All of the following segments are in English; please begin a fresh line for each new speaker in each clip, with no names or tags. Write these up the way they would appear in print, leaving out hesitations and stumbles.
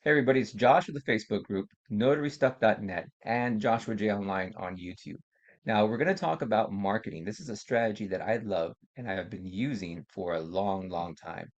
Hey everybody, it's Josh with the Facebook group, notarystuff.net, and Joshua J Online on YouTube. Now, we're going to talk about marketing. This is a strategy that I love and I have been using for a long, long time.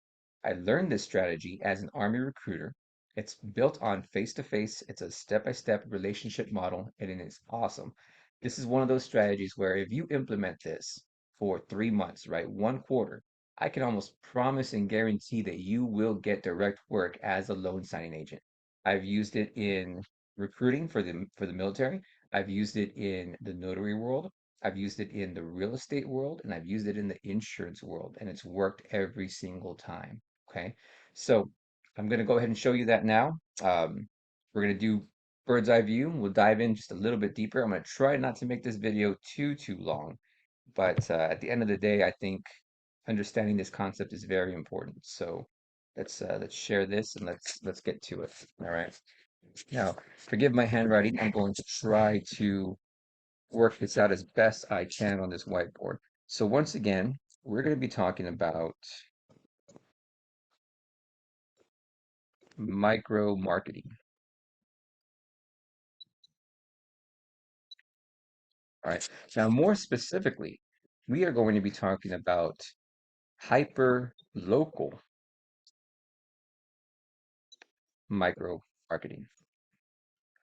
I learned this strategy as an Army recruiter. It's built on face-to-face, it's a step-by-step relationship model, and it is awesome. This is one of those strategies where if you implement this for 3 months, right, one quarter, I can almost promise and guarantee that you will get direct work as a loan signing agent. I've used it in recruiting for the military. I've used it in the notary world. I've used it in the real estate world, and I've used it in the insurance world, and it's worked every single time. Okay, so I'm going to go ahead and show you that now. We're going to do bird's eye view. We'll dive in just a little bit deeper. I'm going to try not to make this video too long, but at the end of the day, I think understanding this concept is very important. So let's share this and let's get to it. All right. Now, forgive my handwriting. I'm going to try to work this out as best I can on this whiteboard. So once again, we're going to be talking about micro marketing. All right. Now, more specifically, we are going to be talking about hyper local micro marketing.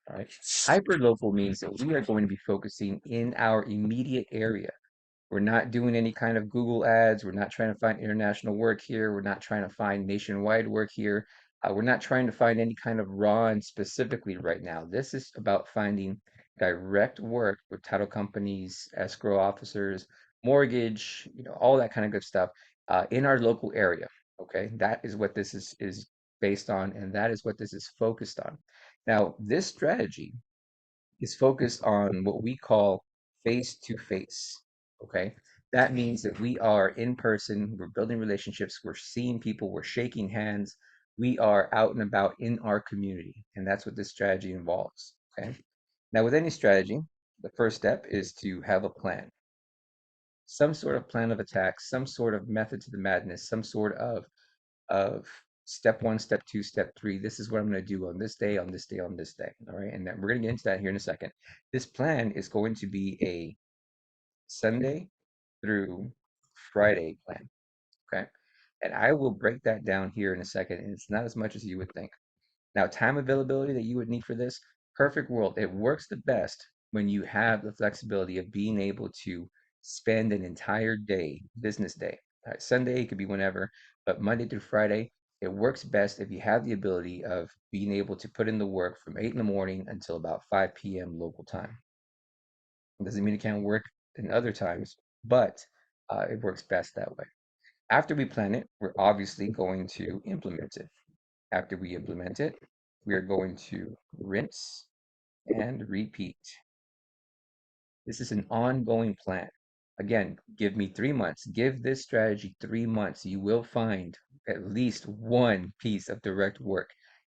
All right. Hyperlocal means that we are going to be focusing in our immediate area. We're not doing any kind of Google ads. We're not trying to find international work here. We're not trying to find nationwide work here. We're not trying to find any kind of raw and specifically right now. This is about finding direct work with title companies, escrow officers, mortgage, all that kind of good stuff in our local area. Okay, that is what this is based on, and that is what this is focused on. Now, this strategy is focused on what we call face to face. Okay. That means that we are in person, we're building relationships, we're seeing people, we're shaking hands, we are out and about in our community. And that's what this strategy involves. Okay. Now, with any strategy, the first step is to have a plan, some sort of plan of attack, some sort of method to the madness, some sort of step one, step two, step three. This is what I'm going to do on this day, on this day, on this day. All right. And then we're going to get into that here in a second. This plan is going to be a Sunday through Friday plan. Okay. And I will break that down here in a second. And it's not as much as you would think. Now, time availability that you would need for this, perfect world. It works the best when you have the flexibility of being able to spend an entire day, business day. Sunday, it could be whenever, but Monday through Friday, it works best if you have the ability of being able to put in the work from 8 in the morning until about 5 p.m. local time. It doesn't mean it can't work in other times, but it works best that way. After we plan it, we're obviously going to implement it. After we implement it, we are going to rinse and repeat. This is an ongoing plan. Again, give me 3 months. Give this strategy 3 months. You will find at least one piece of direct work.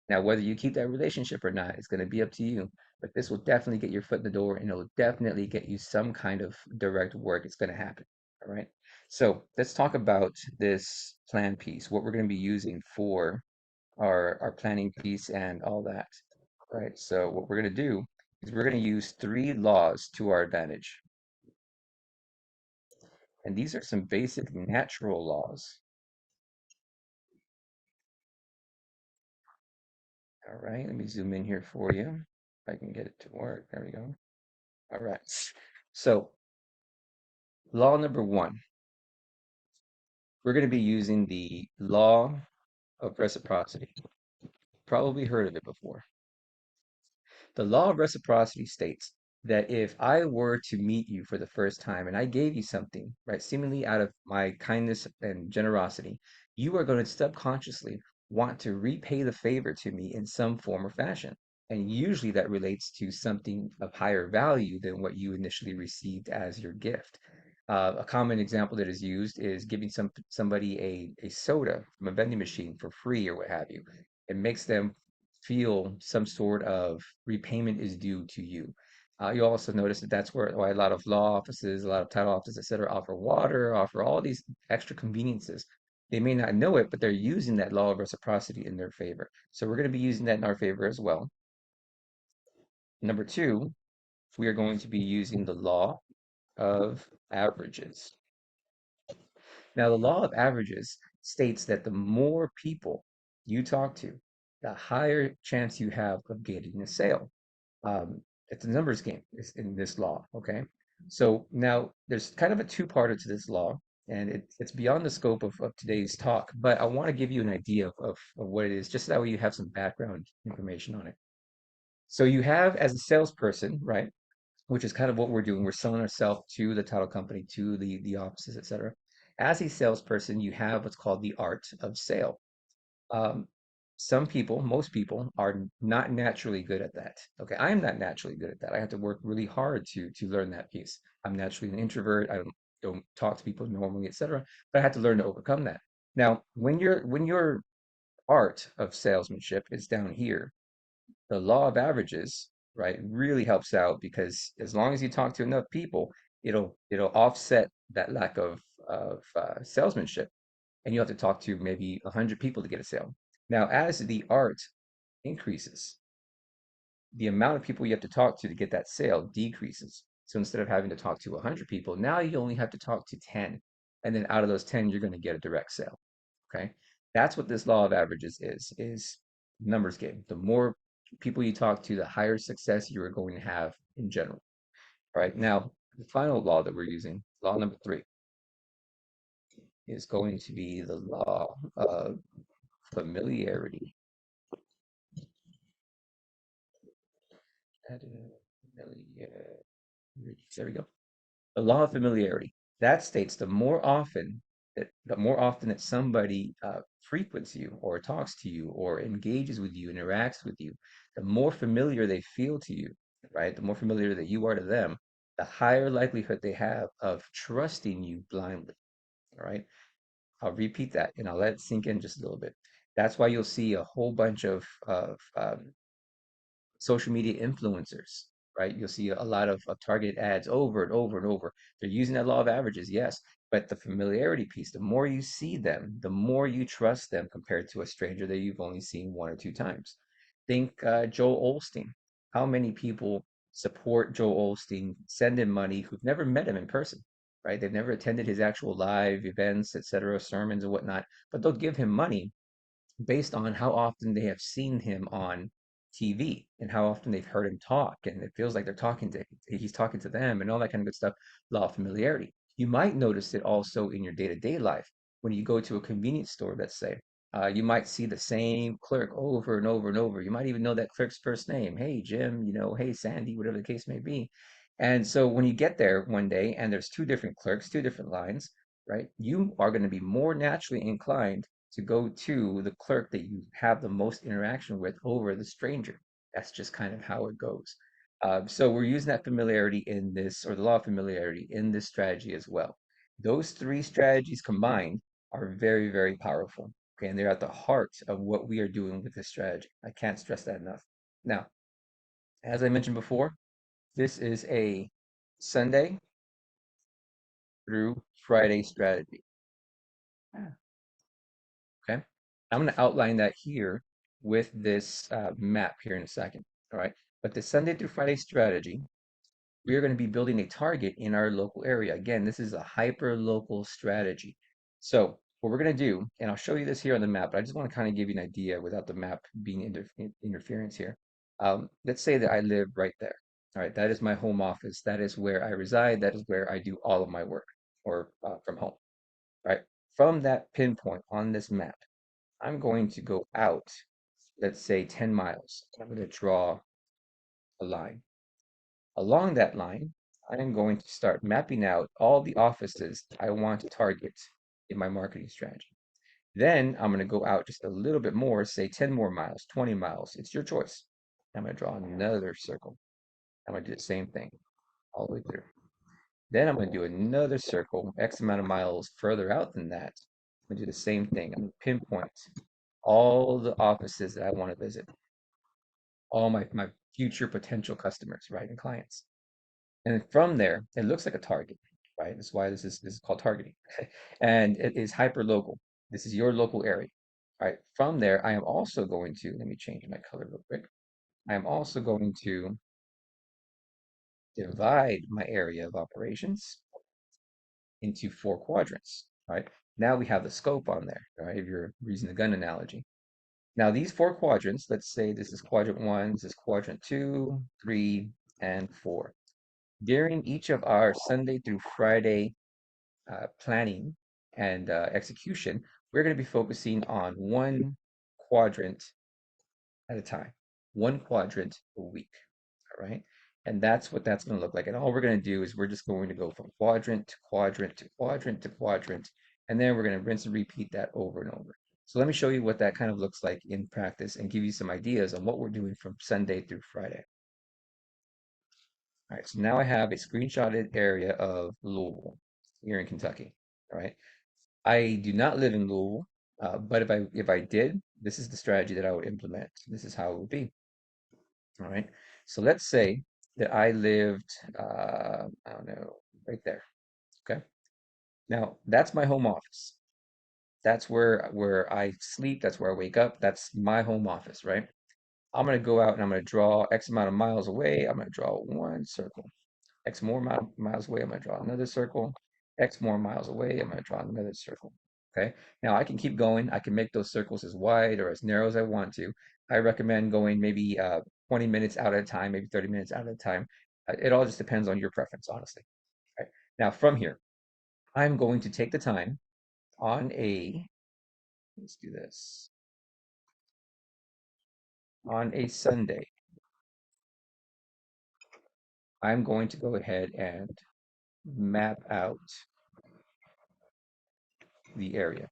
Now, whether you keep that relationship or not is going to be up to you, but this will definitely get your foot in the door and it'll definitely get you some kind of direct work. It's going to happen. All right. So let's talk about this plan piece, what we're going to be using for our planning piece and all that. Right. So what we're going to do is we're going to use 3 laws to our advantage. And these are some basic natural laws. All right, let me zoom in here for you. If I can get it to work. There we go. All right. So law number 1, we're going to be using the law of reciprocity. Probably heard of it before. The law of reciprocity states that if I were to meet you for the first time and I gave you something, right, seemingly out of my kindness and generosity, you are going to subconsciously want to repay the favor to me in some form or fashion. And usually that relates to something of higher value than what you initially received as your gift. A common example that is used is giving somebody a soda from a vending machine for free or what have you. It makes them feel some sort of repayment is due to you. You also notice that that's why a lot of law offices, a lot of title offices, et cetera, offer water, offer all these extra conveniences They may not know it, but they're using that law of reciprocity in their favor. So we're going to be using that in our favor as well. Number two, we are going to be using the law of averages. Now, the law of averages states that the more people you talk to, the higher chance you have of getting a sale. It's a numbers game in this law, okay? So now there's kind of a two-parter to this law, and it's beyond the scope of today's talk, but I want to give you an idea of what it is, just so that way you have some background information on it. So you have, as a salesperson, right? Which is kind of what we're doing. We're selling ourselves to the title company, to the offices, etc. As a salesperson, you have what's called the art of sale. Um, some people, most people, are not naturally good at that. Okay, I am not naturally good at that. I have to work really hard to learn that piece. I'm naturally an introvert. I don't talk to people normally, etc. But I had to learn to overcome that. Now, when your art of salesmanship is down here, the law of averages, right, really helps out because as long as you talk to enough people, it'll offset that lack of salesmanship, and you have to talk to maybe 100 people to get a sale. Now, as the art increases, the amount of people you have to talk to get that sale decreases. So instead of having to talk to 100 people, now you only have to talk to 10. And then out of those 10, you're going to get a direct sale. Okay. That's what this law of averages is numbers game. The more people you talk to, the higher success you are going to have in general. All right. Now, the final law that we're using, law number three, is going to be the law of familiarity. Familiarity. There we go. The law of familiarity. That states the more often that somebody frequents you or talks to you or engages with you, interacts with you, the more familiar they feel to you, right? The more familiar that you are to them, the higher likelihood they have of trusting you blindly. All right. I'll repeat that and I'll let it sink in just a little bit. That's why you'll see a whole bunch of social media influencers, right? You'll see a lot of targeted ads over and over and over. They're using that law of averages, yes, but the familiarity piece, the more you see them, the more you trust them compared to a stranger that you've only seen one or two times. Think Joel Olstein. How many people support Joel Olstein, send him money who've never met him in person, right? They've never attended his actual live events, etc., sermons and whatnot, but they'll give him money based on how often they have seen him on TV and how often they've heard him talk, and it feels like he's talking to them and all that kind of good stuff. Law of familiarity. You might notice it also in your day-to-day life when you go to a convenience store, let's say. You might see the same clerk over and over and over. You might even know that clerk's first name. Hey, Jim, hey, Sandy, whatever the case may be. And so when you get there one day and there's two different clerks, two different lines, right? You are going to be more naturally inclined to go to the clerk that you have the most interaction with over the stranger. That's just kind of how it goes. So we're using that familiarity in this, or the law of familiarity in this strategy as well. Those three strategies combined are very, very powerful. Okay, and they're at the heart of what we are doing with this strategy. I can't stress that enough. Now, as I mentioned before, this is a Sunday through Friday strategy. Okay. I'm going to outline that here with this map here in a second. All right. But the Sunday through Friday strategy, we are going to be building a target in our local area. Again, this is a hyper local strategy. So what we're going to do, and I'll show you this here on the map, but I just want to kind of give you an idea without the map being interference here. Let's say that I live right there. All right. That is my home office. That is where I reside. That is where I do all of my work or from home. All right. From that pinpoint on this map, I'm going to go out, let's say 10 miles. I'm going to draw a line. Along that line, I am going to start mapping out all the offices I want to target in my marketing strategy. Then I'm going to go out just a little bit more, say 10 more miles, 20 miles. It's your choice. I'm going to draw another circle. I'm going to do the same thing all the way through. Then I'm going to do another circle, X amount of miles further out than that. I'm going to do the same thing. I'm going to pinpoint all the offices that I want to visit, all my future potential customers, right, and clients. And from there, it looks like a target, right? That's why this is called targeting, and it is hyper local. This is your local area. All right. From there, I am also going to, let me change my color real quick. I am also going to divide my area of operations into four quadrants. Right. Now we have the scope on there. Right. If you're using the gun analogy. Now these four quadrants, let's say this is quadrant one, this is quadrant two, three, and four. During each of our Sunday through Friday planning and execution, we're going to be focusing on one quadrant at a time, one quadrant a week. All right. And that's what that's going to look like. And all we're going to do is we're just going to go from quadrant to quadrant to quadrant to quadrant. And then we're going to rinse and repeat that over and over. So let me show you what that kind of looks like in practice and give you some ideas on what we're doing from Sunday through Friday. All right, so now I have a screenshotted area of Louisville here in Kentucky. All right. I do not live in Louisville, but if I did, this is the strategy that I would implement. This is how it would be. All right. So let's say that I lived, I don't know, right there. Okay. Now that's my home office. That's where I sleep. That's where I wake up. That's my home office, right? I'm gonna go out and I'm gonna draw X amount of miles away. I'm gonna draw one circle. X more miles away, I'm going to draw another circle. X more miles away, I'm going to draw another circle. Okay. Now I can keep going. I can make those circles as wide or as narrow as I want to. I recommend going maybe 20 minutes out at a time, maybe 30 minutes out at a time. It all just depends on your preference, honestly. Okay. Now from here, I'm going to take the time on let's do this, on a Sunday. I'm going to go ahead and map out the area.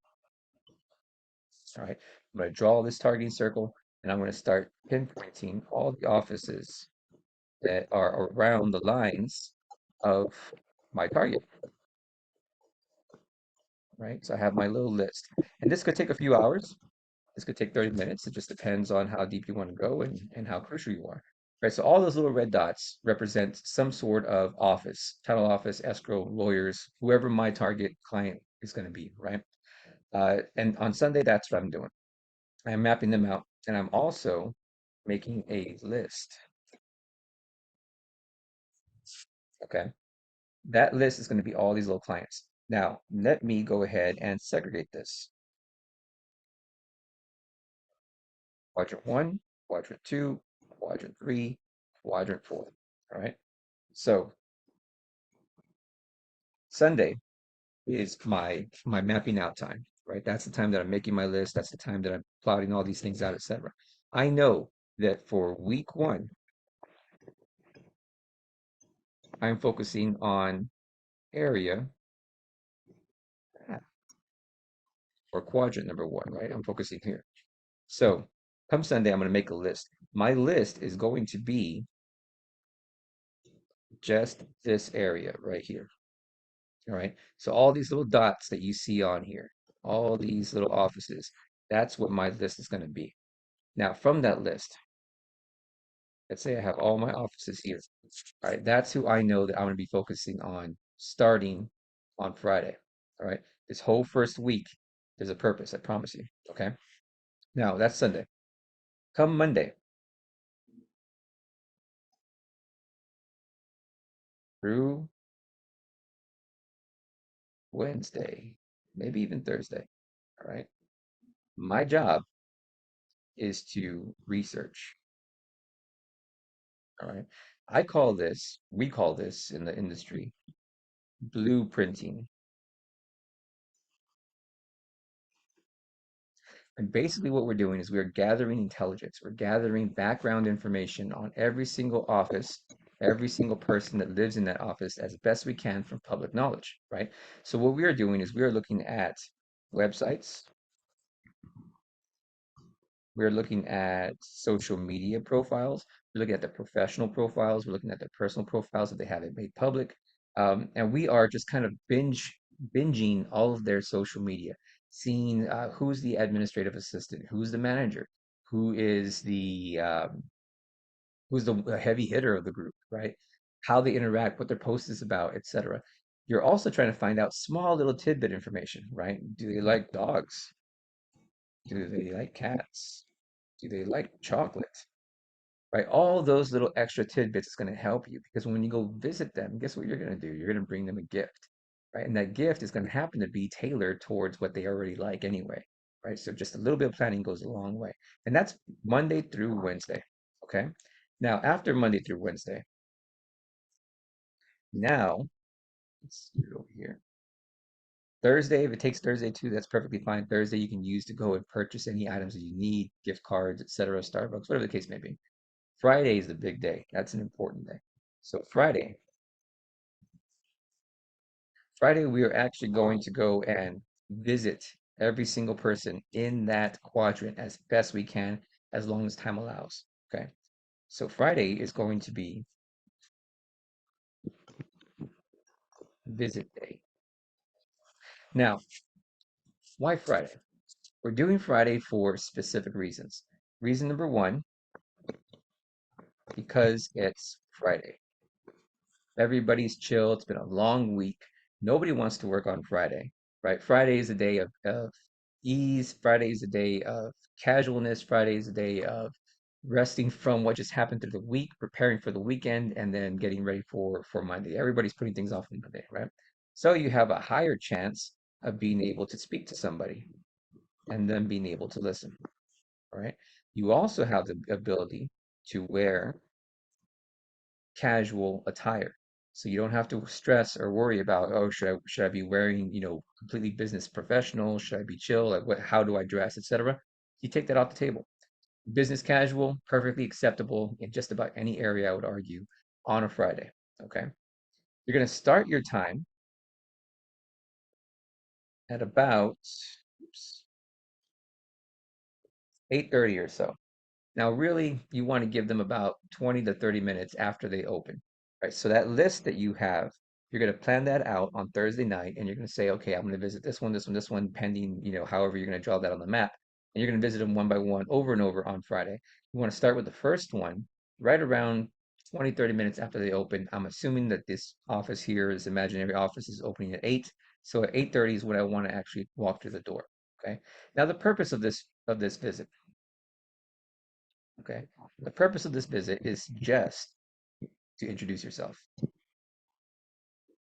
All right, I'm going to draw this targeting circle and I'm going to start pinpointing all the offices that are around the lines of my target, right? So I have my little list. And this could take a few hours. This could take 30 minutes. It just depends on how deep you want to go and how crucial you are. Right, so all those little red dots represent some sort of office, title office, escrow, lawyers, whoever my target client is going to be, right? And on Sunday, that's what I'm doing. I'm mapping them out, and I'm also making a list. Okay. That list is going to be all these little clients. Now, let me go ahead and segregate this. Quadrant one, quadrant two, quadrant three, quadrant four. All right. So Sunday is my mapping out time, right? That's the time that I'm making my list. That's the time that I'm plotting all these things out, etc. I know that for week one, I'm focusing on area or quadrant number one, right? I'm focusing here. So come Sunday, I'm going to make a list. My list is going to be just this area right here. All right. So all these little dots that you see on here, all these little offices, that's what my list is going to be. Now, from that list, let's say I have all my offices here. All right. That's who I know that I'm going to be focusing on starting on Friday. All right. This whole first week, there's a purpose, I promise you. Okay. Now, that's Sunday. Come Monday through Wednesday, maybe even Thursday. All right. My job is to research. All right. We call this in the industry blueprinting. And basically, what we're doing is we're gathering intelligence. We're gathering background information on every single office, every single person that lives in that office as best we can from public knowledge, right? So, what we are doing is we are looking at websites, we're looking at social media profiles. We're looking at their professional profiles. We're looking at their personal profiles if they have it made public. And we are just kind of binging all of their social media, seeing who's the administrative assistant, who's the manager, who is who's the heavy hitter of the group, right? How they interact, what their post is about, etc. You're also trying to find out small little tidbit information, right? Do they like dogs? Do they like cats? Do they like chocolate? Right? All those little extra tidbits is going to help you because when you go visit them, guess what you're going to do? You're going to bring them a gift, right? And that gift is going to happen to be tailored towards what they already like anyway, right? So just a little bit of planning goes a long way. And that's Monday through Wednesday, okay? Now, after Monday through Wednesday, now, let's do it over here. Thursday, if it takes Thursday too, that's perfectly fine. Thursday you can use to go and purchase any items that you need, gift cards, etc., Starbucks, whatever the case may be. Friday is the big day. That's an important day. So Friday we are actually going to go and visit every single person in that quadrant as best we can, as long as time allows. Okay. So Friday is going to be visit day. Now, why Friday? We're doing Friday for specific reasons. Reason number one, because it's Friday. Everybody's chill. It's been a long week. Nobody wants to work on Friday, right? Friday is a day of ease. Friday is a day of casualness. Friday is a day of resting from what just happened through the week, preparing for the weekend, and then getting ready for Monday. Everybody's putting things off on Monday, right? So you have a higher chance of being able to speak to somebody and then being able to listen, all right? You also have the ability to wear casual attire. So you don't have to stress or worry about, oh, should I be wearing, completely business professional? Should I be chill? Like how do I dress, etc. You take that off the table. Business casual, perfectly acceptable in just about any area, I would argue, on a Friday. Okay. You're going to start your time at about oops, 8:30 or so. Now, really, you want to give them about 20 to 30 minutes after they open, right? So that list that you have, you're going to plan that out on Thursday night, and you're going to say, okay, I'm going to visit this one, this one, this one, pending, however you're going to draw that on the map. And you're going to visit them one by one over and over on Friday. You want to start with the first one right around 20, 30 minutes after they open. I'm assuming that this office here, this imaginary office, is opening at 8. So at 8:30 is when I want to actually walk through the door. Okay. Now the purpose of this visit. Okay. The purpose of this visit is just to introduce yourself.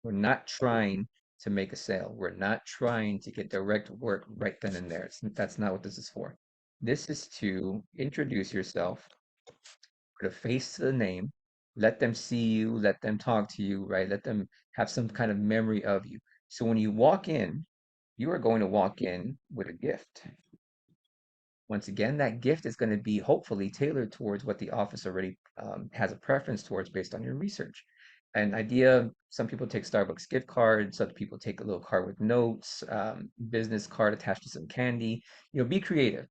We're not trying to make a sale. We're not trying to get direct work right then and there. That's not what this is for. This is to introduce yourself, put a face to the name, let them see you, let them talk to you, right? Let them have some kind of memory of you. So when you walk in, you are going to walk in with a gift. Once again, that gift is going to be hopefully tailored towards what the office already has a preference towards based on your research. An idea, some people take Starbucks gift cards, other people take a little card with notes, business card attached to some candy. Be creative.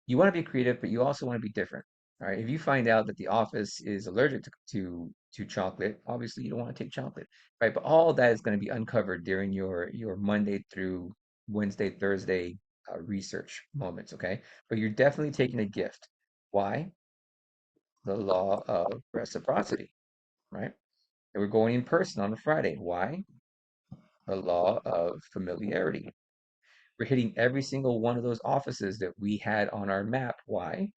You want to be creative, but you also want to be different. All right. If you find out that the office is allergic to chocolate, obviously you don't want to take chocolate, right? But all of that is going to be uncovered during your Monday through Wednesday, Thursday research moments. Okay. But you're definitely taking a gift. Why? The law of reciprocity, right? And we're going in person on a Friday. Why? The law of familiarity. We're hitting every single one of those offices that we had on our map. Why?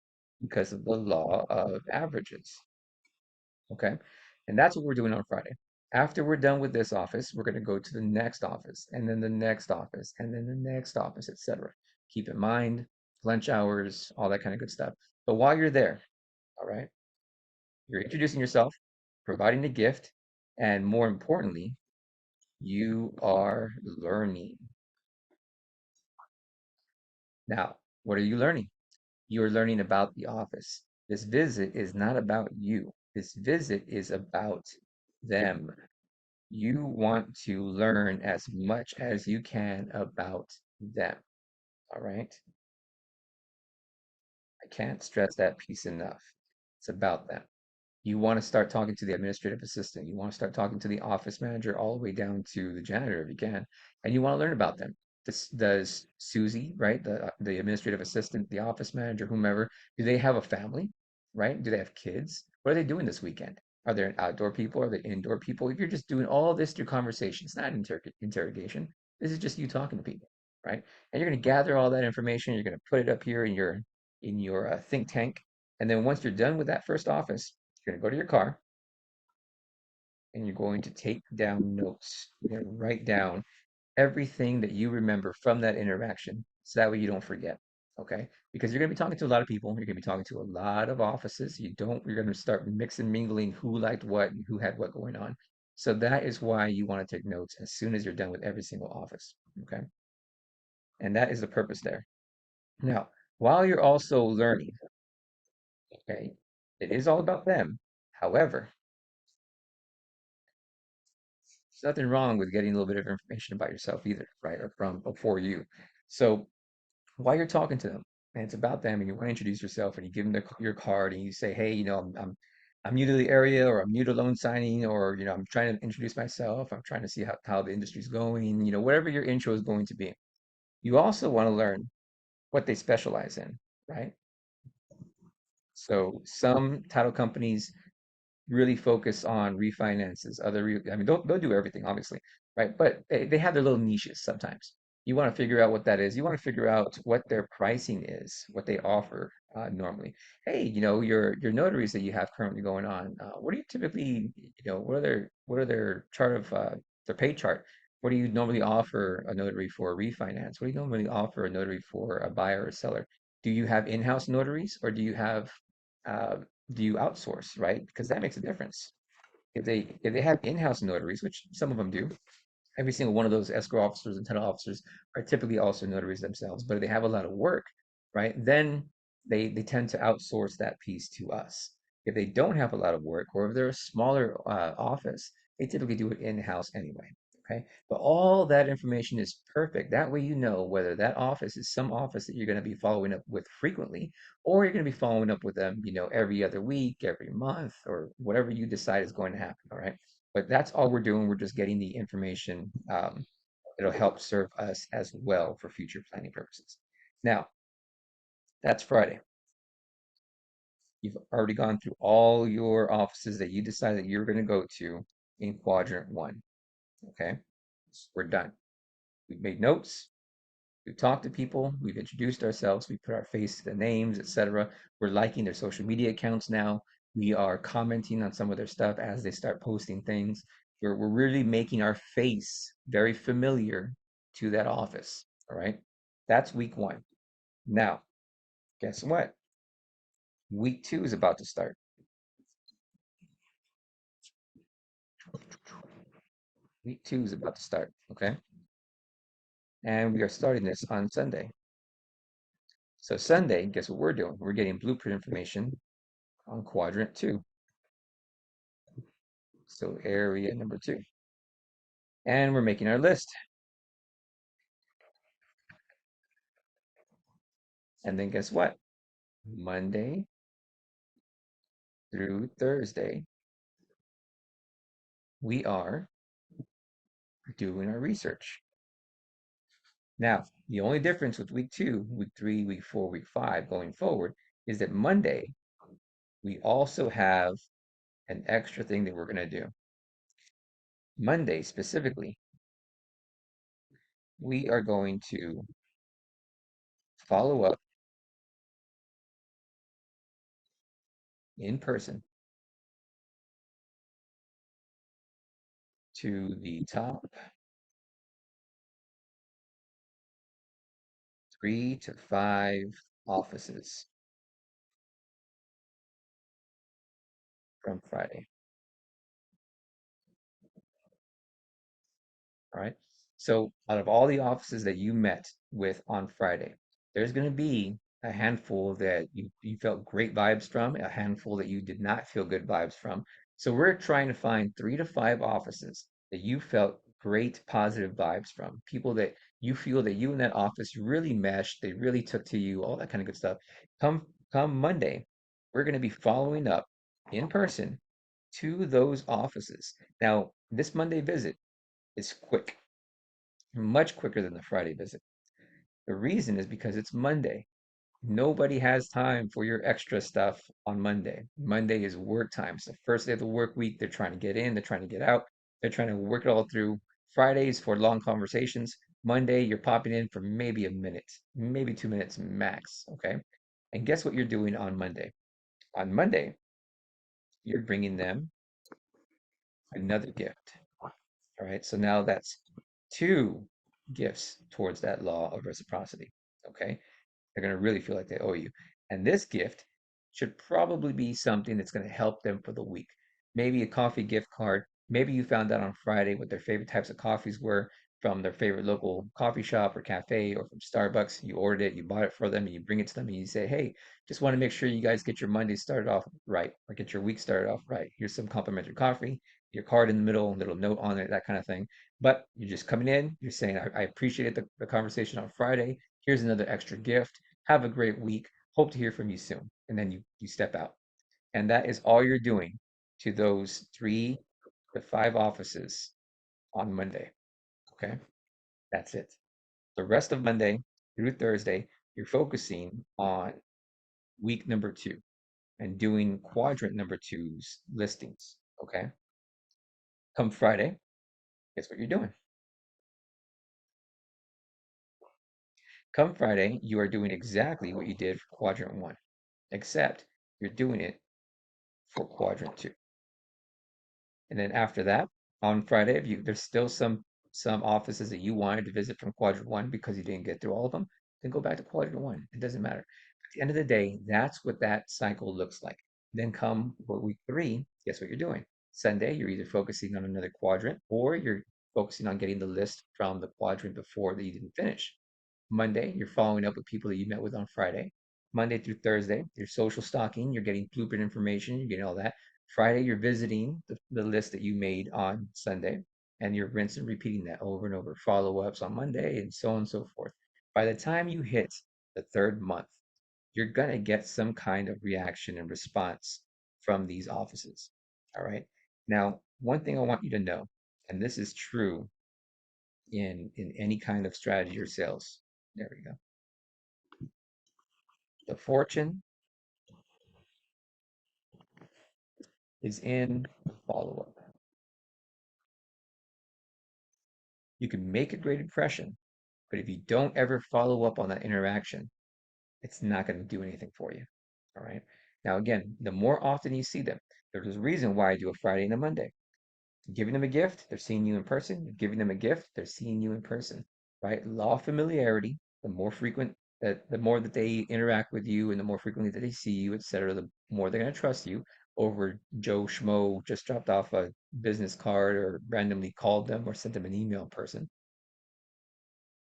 Because of the law of averages. Okay. And that's what we're doing on Friday. After we're done with this office, we're going to go to the next office, and then the next office, and then the next office, etc. Keep in mind lunch hours, all that kind of good stuff. But while you're there, all right, you're introducing yourself, providing a gift, and more importantly, you are learning. Now, what are you learning? You're learning about the office. This visit is not about you. This visit is about them. You want to learn as much as you can about them. All right. I can't stress that piece enough. It's about them. You want to start talking to the administrative assistant. You want to start talking to the office manager all the way down to the janitor if you can. And you want to learn about them. Does Susie, right, the administrative assistant, the office manager, whomever, do they have a family, right? Do they have kids? What are they doing this weekend? Are there outdoor people? Are there indoor people? If you're just doing all this through conversation, it's not interrogation. This is just you talking to people, right? And you're going to gather all that information. You're going to put it up here in your think tank. And then once you're done with that first office, you're going to go to your car and you're going to take down notes. You're going to write down everything that you remember from that interaction so that way you don't forget. Okay, because you're going to be talking to a lot of people, you're going to be talking to a lot of offices. You're going to start mixing mingling who liked what and who had what going on. So that is why you want to take notes as soon as you're done with every single office. Okay, and that is the purpose there. Now, while you're also learning, okay, it is all about them. However, there's nothing wrong with getting a little bit of information about yourself either, right, or from or for you. So while you're talking to them and it's about them and you want to introduce yourself and you give them your card and you say, hey, I'm new to the area, or I'm new to loan signing, or I'm trying to introduce myself, I'm trying to see how the industry's going, whatever your intro is going to be. You also want to learn what they specialize in, right? So some title companies really focus on refinances. I mean, they'll do everything, obviously, right? But they have their little niches sometimes. You want to figure out what that is. You want to figure out what their pricing is, what they offer normally. Hey, your notaries that you have currently going on. What do you typically, what are their chart of their pay chart? What do you normally offer a notary for a refinance? What do you normally offer a notary for a buyer or seller? Do you have in-house notaries, or uh, do you outsource, right? Because that makes a difference. If they have in-house notaries, which some of them do, every single one of those escrow officers and title officers are typically also notaries themselves, but if they have a lot of work, right, then they tend to outsource that piece to us. If they don't have a lot of work, or if they're a smaller office, they typically do it in-house anyway. Okay, but all that information is perfect. That way you know whether that office is some office that you're going to be following up with frequently, or you're going to be following up with them, every other week, every month, or whatever you decide is going to happen. All right. But that's all we're doing. We're just getting the information. It'll help serve us as well for future planning purposes. Now, that's Friday. You've already gone through all your offices that you decided that you're going to go to in quadrant one. Okay, we're done. We've made notes. We've talked to people. We've introduced ourselves. We put our face to the names, etc. We're liking their social media accounts now. We are commenting on some of their stuff as they start posting things. We're really making our face very familiar to that office. All right. That's week one. Now, guess what? Week two is about to start. Week two is about to start. Okay. And we are starting this on Sunday. So, Sunday, guess what we're doing? We're getting blueprint information on quadrant two. So, area number two. And we're making our list. And then guess what? Monday through Thursday, we are doing our research. Now, the only difference with week two, week three, week four, week five going forward is that Monday, we also have an extra thing that we're going to do. Monday specifically, we are going to follow up in person to the top 3 to 5 offices from Friday. All right. So out of all the offices that you met with on Friday, there's going to be a handful that you felt great vibes from, a handful that you did not feel good vibes from. So we're trying to find 3 to 5 offices that you felt great positive vibes from, people that you feel that you and that office really meshed, they really took to you, all that kind of good stuff. Come Monday, we're going to be following up in person to those offices. Now, this Monday visit is quick, much quicker than the Friday visit. The reason is because it's Monday. Nobody has time for your extra stuff on Monday. Monday is work time. It's the first day of the work week. They're trying to get in, they're trying to get out, they're trying to work it all through. Fridays for long conversations. Monday, you're popping in for maybe a minute, maybe 2 minutes max. Okay. And guess what you're doing on Monday? On Monday, you're bringing them another gift. All right. So now that's two gifts towards that law of reciprocity. Okay. They're going to really feel like they owe you. And this gift should probably be something that's going to help them for the week. Maybe a coffee gift card. Maybe you found out on Friday what their favorite types of coffees were from their favorite local coffee shop or cafe or from Starbucks. You ordered it, you bought it for them, and you bring it to them and you say, hey, just want to make sure you guys get your Monday started off right or get your week started off right. Here's some complimentary coffee, your card in the middle, a little note on it, that kind of thing. But you're just coming in, you're saying, I appreciated the conversation on Friday. Here's another extra gift. Have a great week. Hope to hear from you soon. And then you step out. And that is all you're doing to those 3 to 5 offices on Monday. Okay. That's it. The rest of Monday through Thursday, you're focusing on week number 2 and doing quadrant number two's listings. Okay. Come Friday, guess what you're doing? Come Friday, you are doing exactly what you did for quadrant 1, except you're doing it for quadrant 2. And then after that, on Friday, if you there's still some offices that you wanted to visit from quadrant 1 because you didn't get through all of them, then go back to quadrant 1. It doesn't matter. At the end of the day, that's what that cycle looks like. Then come for week 3, guess what you're doing? Sunday, you're either focusing on another quadrant or you're focusing on getting the list from the quadrant before that you didn't finish. Monday, you're following up with people that you met with on Friday. Monday through Thursday, you're social stalking, you're getting blueprint information, you're getting all that. Friday, you're visiting the list that you made on Sunday, and you're rinsing and repeating that over and over. Follow ups on Monday, and so on and so forth. By the time you hit the third month, you're going to get some kind of reaction and response from these offices. All right. Now, one thing I want you to know, and this is true in any kind of strategy or sales. There we go. The fortune is in follow up. You can make a great impression, but if you don't ever follow up on that interaction, it's not going to do anything for you. All right. Now, again, the more often you see them, there's a reason why I do a Friday and a Monday. Giving them a gift, they're seeing you in person. You're giving them a gift, they're seeing you in person. Right? Law of familiarity. The more that they interact with you, and the more frequently that they see you, etc., the more they're going to trust you over Joe Schmo just dropped off a business card or randomly called them or sent them an email in person.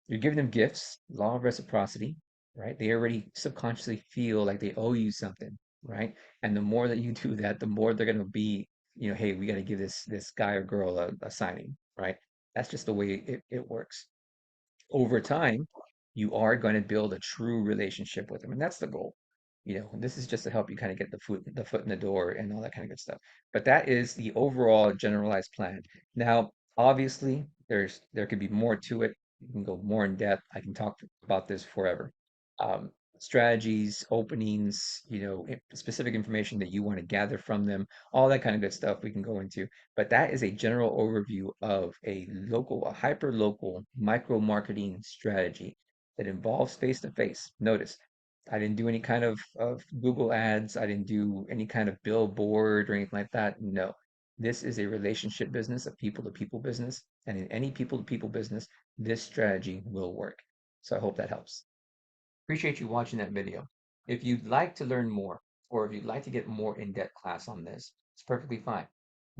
You're giving them gifts, law of reciprocity, right? They already subconsciously feel like they owe you something, right? And the more that you do that, the more they're going to be, hey, we got to give this guy or girl a signing, right? That's just the way it works. Over time, you are going to build a true relationship with them, and that's the goal. This is just to help you kind of get the foot in the door and all that kind of good stuff. But that is the overall generalized plan. Now, obviously, there could be more to it. You can go more in depth. I can talk about this forever. Um, Strategies, openings, specific information that you want to gather from them, all that kind of good stuff we can go into. But that is a general overview of a hyper local micro marketing strategy that involves face to face. Notice, I didn't do any kind of Google ads. I didn't do any kind of billboard or anything like that. No, this is a relationship business, a people to people business. And in any people to people business, this strategy will work. So I hope that helps. Appreciate you watching that video. If you'd like to learn more, or if you'd like to get more in-depth class on this, it's perfectly fine.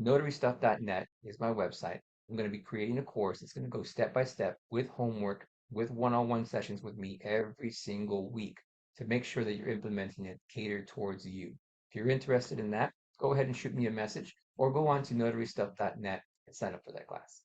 NotaryStuff.net is my website. I'm going to be creating a course that's going to go step by step with homework, with one-on-one sessions with me every single week to make sure that you're implementing it catered towards you. If you're interested in that, go ahead and shoot me a message or go on to NotaryStuff.net and sign up for that class.